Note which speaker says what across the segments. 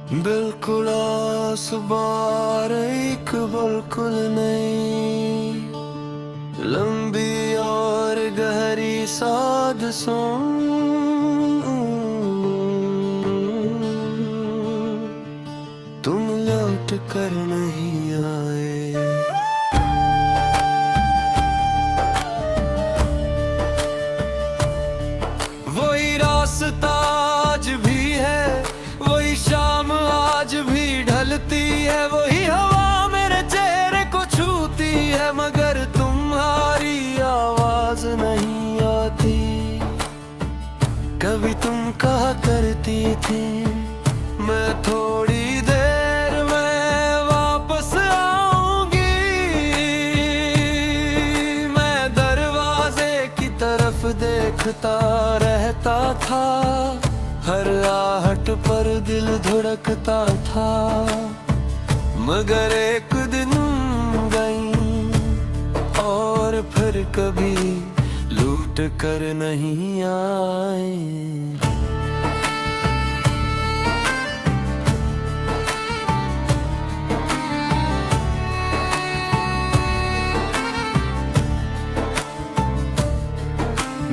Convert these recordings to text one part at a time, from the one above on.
Speaker 1: बिल्कुल आसमां एक बिल्कुल नहीं, लंबी और गहरी सादसों तुम लौट कर नहीं आए। वही रास्ता आज भी है, वही शाम आज भी ढलती है, वही हवा मेरे चेहरे को छूती है, मगर तुम्हारी आवाज नहीं आती। कभी तुम कहा करती थी मैं थोड़ी देर में वापस आऊंगी, मैं दरवाजे की तरफ देखता रहता था, हर आहट पर दिल धड़कता था, मगर एक दिन गई और फिर कभी लूट कर नहीं आए।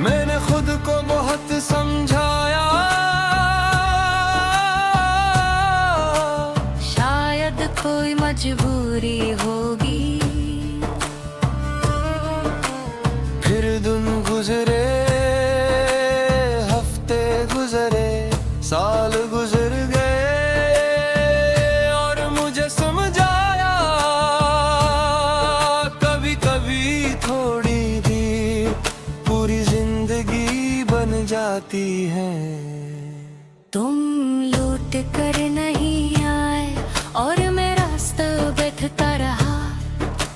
Speaker 1: मैंने खुद को बहुत समझाया,
Speaker 2: शायद कोई मजबूरी होगी,
Speaker 1: फिर दिन गुजरे, हफ्ते गुजरे, साल गुजर गए और मुझे समझाया कभी कभी थोड़ी देर पूरी जिंदगी बन जाती है।
Speaker 2: तुम लौट कर नहीं आए और मैं रास्ता बैठता रहा,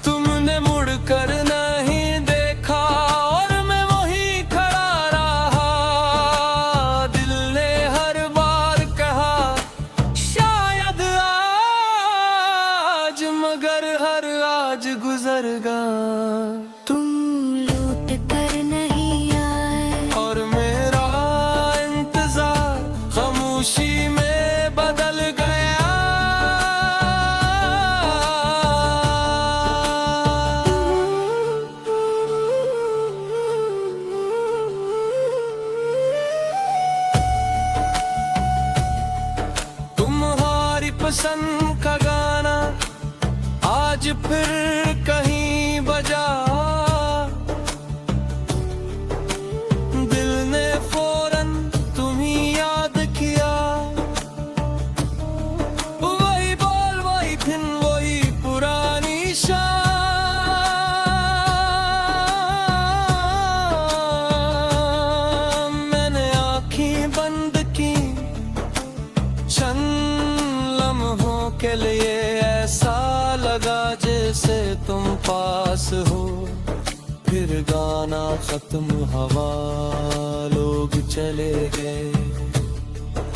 Speaker 1: तुमने मुड़ कर नहीं देखा और मैं वहीं खड़ा रहा, दिल ने हर बार कहा शायद आज, मगर हर आज गुजर गया।
Speaker 2: तुम लौट कर नहीं आए
Speaker 1: और मेरा इंतजार खामोशी में बदल गया। तुम्हारी पसंद का गाना आज फिर कहीं बजा, दिल ने फौरन तुम्हीं याद किया, वही बोल वही फिर वही पुरानी शाम। मैंने आँखें बंद की चंद लम्हों के लिए, ऐसा लगा जैसे तुम पास हो, फिर गाना खत्म, हवा लोग चले गए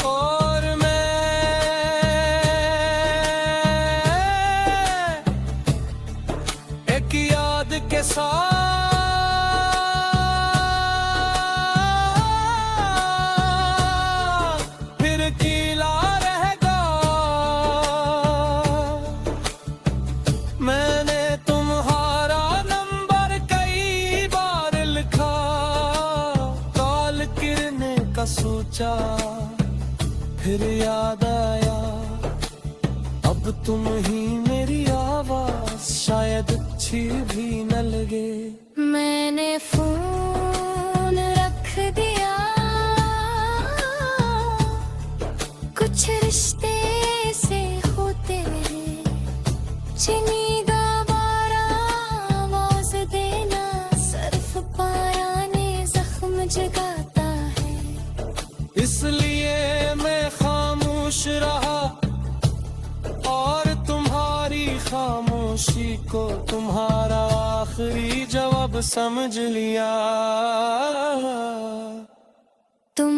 Speaker 1: और मैं एक याद के साथ फिर अकेला रह गया। मैंने तुम्हारा नंबर कई बार लिखा, कॉल करने का सोचा, फिर याद आया अब तुम ही मेरी आवाज शायद अच्छी भी न लगे।
Speaker 2: मैंने फोन रख दिया, कुछ रिश्ते से होते हैं, चिनीदा बारा आवाज देना, सर्फ पाया ने जख्म जगाता है,
Speaker 1: इसलिए मैं खामोश रहा और तुम्हारी खामोशी को तुम्हारा आखिरी जवाब समझ लिया।
Speaker 2: तुम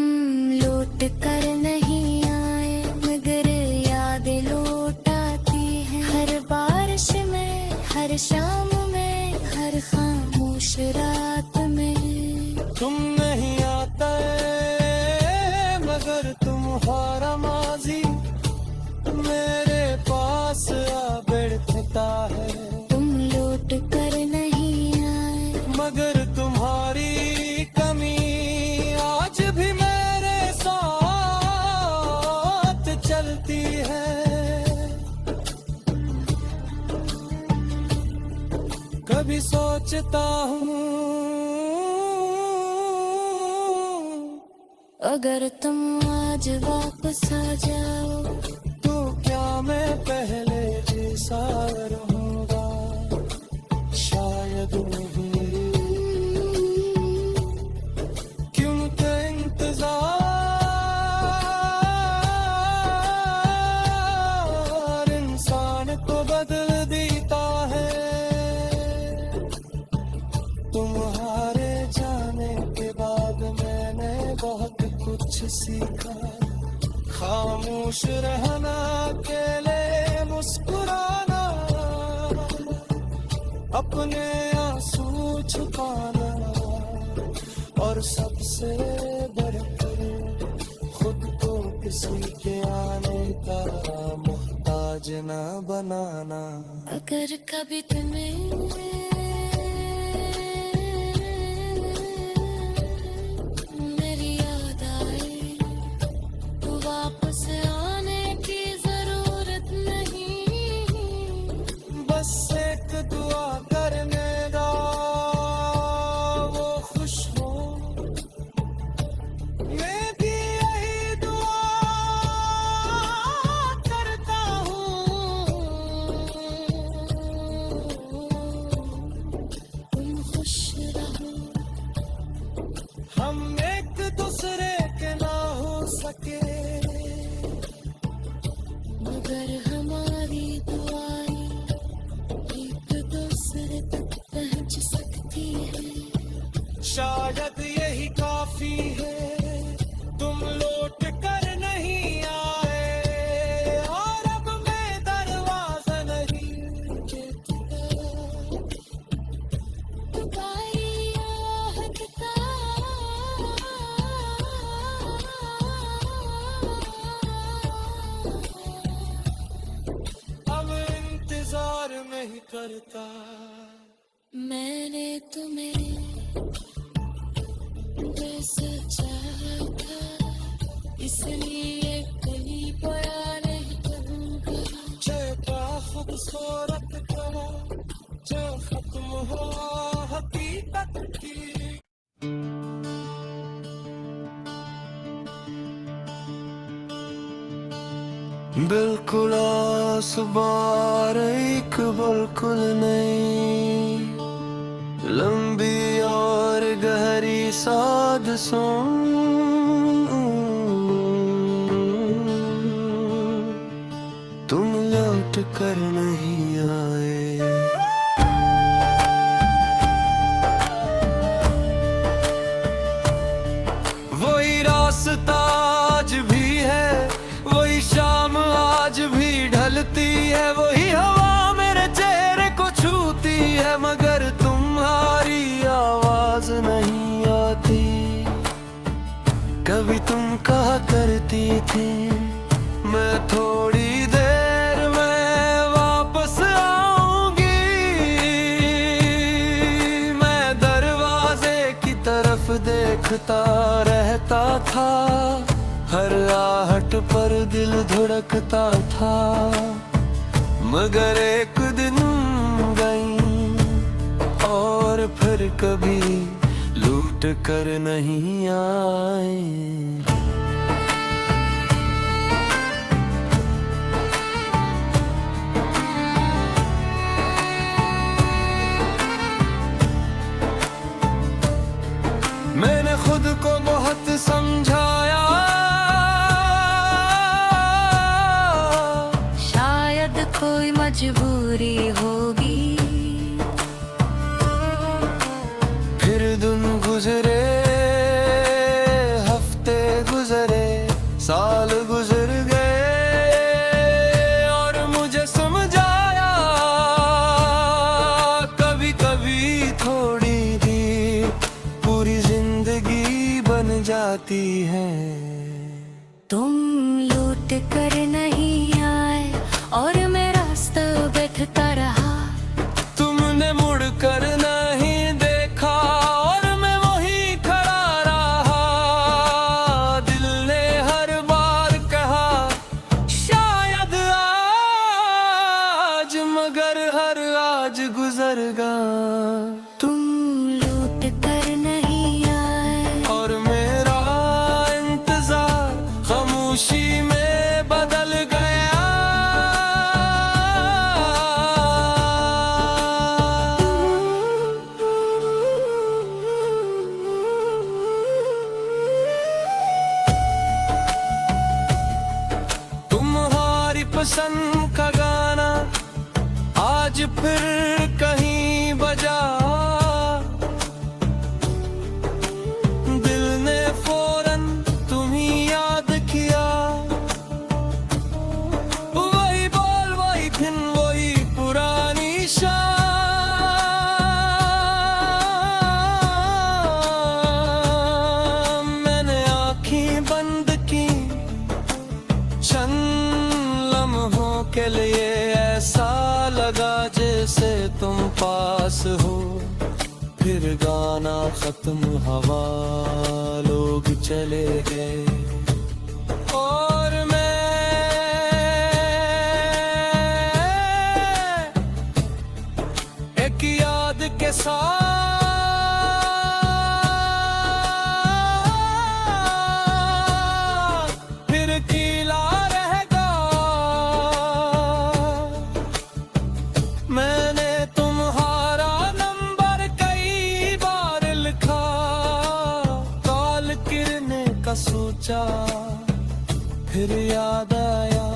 Speaker 2: लौट कर नहीं आए मगर याद लौट आती है, हर बारिश में, हर शाम में, हर खामोश रात में।
Speaker 1: तुम नहीं आता है मगर तुम्हारा माजी सीखता है।
Speaker 2: तुम लौट कर नहीं आए
Speaker 1: मगर तुम्हारी कमी आज भी मेरे साथ चलती है। कभी सोचता हूँ
Speaker 2: अगर तुम आज वापस आ जाओ
Speaker 1: तो क्या मैं पहले जैसा रहूंगा? शायद नहीं। क्योंकि इंतजार इंसान को बदल देता है। तुम्हारे जाने के बाद मैंने बहुत कुछ सीखा। खामोश रहना, अकेले मुस्कुराना, अपने आंसू छुपाना और सबसे बढ़कर खुद को किसी के आने का मोहताज न बनाना।
Speaker 2: अगर कभी तुम्हें मेरी याद आए तो वापस आने की जरूरत नहीं।
Speaker 1: बस एक दुआ करने दा वो खुश हो। मैं भी यही दुआ करता हूँ।
Speaker 2: तुम खुश रहो
Speaker 1: हम एक दूसरे के ना हो सके
Speaker 2: मगर हमारी दुआएं एक दूसरे तक पहुंच सकती है।
Speaker 1: शायद यही काफी है। तुम लौट कर नहीं आए और अब मैं दरवाजा नहीं देता।
Speaker 2: तुम्हारी आहट का
Speaker 1: अब इंतजार नहीं करता।
Speaker 2: मैंने तुम्हें जैसा चाहा था इसलिए कहीं बया नहीं करूँगा।
Speaker 1: क्या खूबसूरत करो जो खत्म हो हकीकत की। बिल्कुल आसबार एक बिल्कुल नहीं, लंबी और गहरी साध तुम लौट कर नहीं आए। वही रास्ता आज भी है, वही शाम आज भी ढलती है, वही हवा मेरे चेहरे को छूती है, मगर तुम्हारी आवाज नहीं आती। कभी तुम कहा करती थी मैं थोड़ी देर में वापस आऊंगी। मैं दरवाजे की तरफ देखता रहता था, हर आहट पर दिल धड़कता था, मगर एक दिन गई और फिर कभी लूट कर नहीं आए। मैंने खुद को बहुत समझाया,
Speaker 2: शायद कोई मजबूरी होगी।
Speaker 1: फिर दिन गुजरे, हफ्ते गुजरे, साल गुजर गए और मुझे समझाया कभी कभी थोड़ी देर पूरी जिंदगी बन जाती है।
Speaker 2: तुम लौट कर नहीं आए और मैं रास्ता बैठता रहा।
Speaker 1: पसंद का गाना आज फिर कहीं बजा। दिल ने फौरन तुम्ही याद किया। वही बोल वही फिर वही पुरानी शाम। मैंने आँखें बंद की लम्हों के लिए, ऐसा लगा जैसे तुम पास हो। फिर गाना खत्म, हवा लोग चले गए और मैं एक याद के साथ फिर कीला रहेगा। मैंने तुम्हारा नंबर कई बार लिखा, कॉल करने का सोचा, फिर याद आया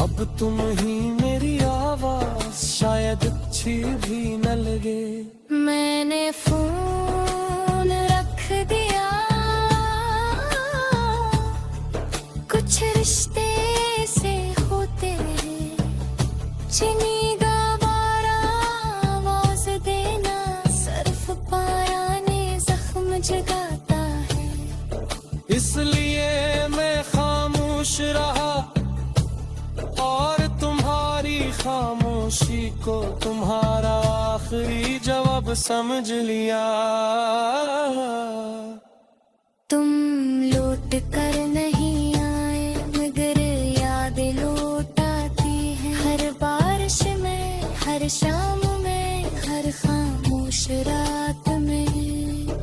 Speaker 1: अब तुम ही मेरी आवाज शायद अच्छी भी न लगे।
Speaker 2: मैंने फोन रख दिया, कुछ रिश्ते से होते हैं चीनी गवारा आवाज देना, सर्फ पाया ने जख्म जगाता है।
Speaker 1: इसलिए मैं खामोश रहा और तुम्हारी खामोशी को तुम्हारा आखिरी जवाब समझ लिया।
Speaker 2: तुम लौट कर नहीं आए मगर याद लौट आती है, हर बारिश में, हर शाम में, हर खामोश रात में।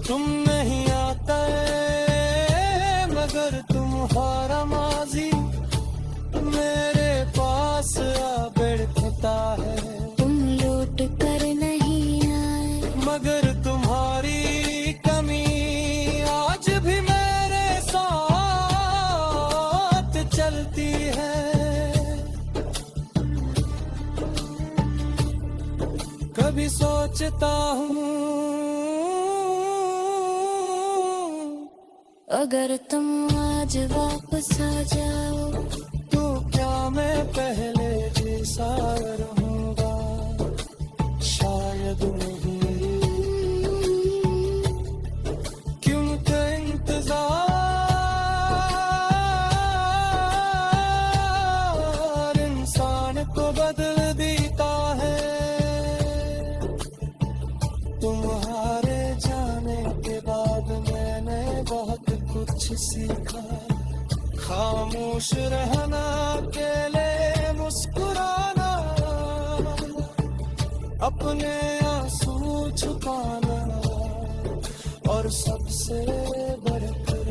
Speaker 1: तुम नहीं आता मगर तुम्हारा माजी मेरे पास आ बैठता है।
Speaker 2: तुम लौट कर नहीं आए
Speaker 1: मगर तुम्हारी कमी आज भी मेरे साथ चलती है। कभी सोचता हूँ
Speaker 2: अगर तुम आज वापस आ जाओ
Speaker 1: तो क्या मैं पहले जैसा रहूंगा? शायद नहीं, क्योंकि इंतजार इंसान को बदल देता है। तुम्हारे जाने के बाद मैंने बहुत कुछ सीखा, खामोश रहना, अकेले मुस्कुराना, अपने आंसू छुपाना और सबसे बढ़कर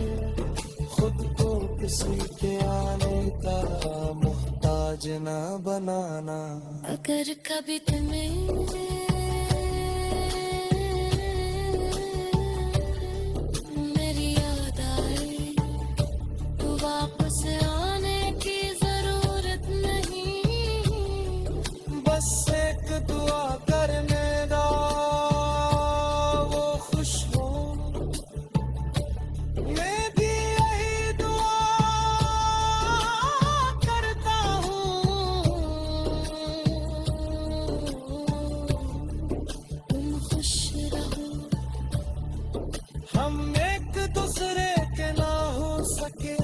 Speaker 1: खुद को किसी के आने का मोहताज ना बनाना।
Speaker 2: अगर कभी तुम्हें मेरी याद आए तो वापस आने की जरूरत नहीं,
Speaker 1: बस एक दुआ करने दा वो खुश हो। मैं भी यही दुआ करता हूँ।
Speaker 2: तुम खुश रहो।
Speaker 1: हम एक दूसरे के ना हो सके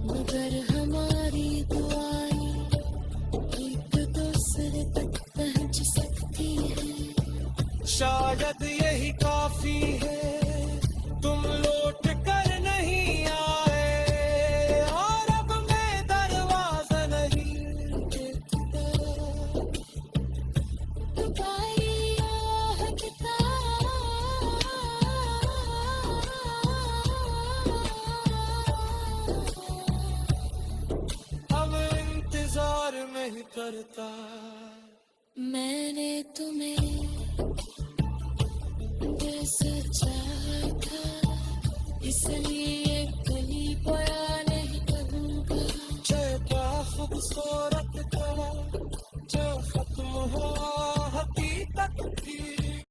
Speaker 2: मगर हमारी दुआएं एक दूसरे तक पहुंच सकती है।
Speaker 1: शायद यही काफी है, तुम लौट कर नहीं आए और अब मैं दरवाजा नहीं देखता।
Speaker 2: तुम्हारी आह
Speaker 1: अब इंतजार नहीं करता।
Speaker 2: मैंने तुम्हें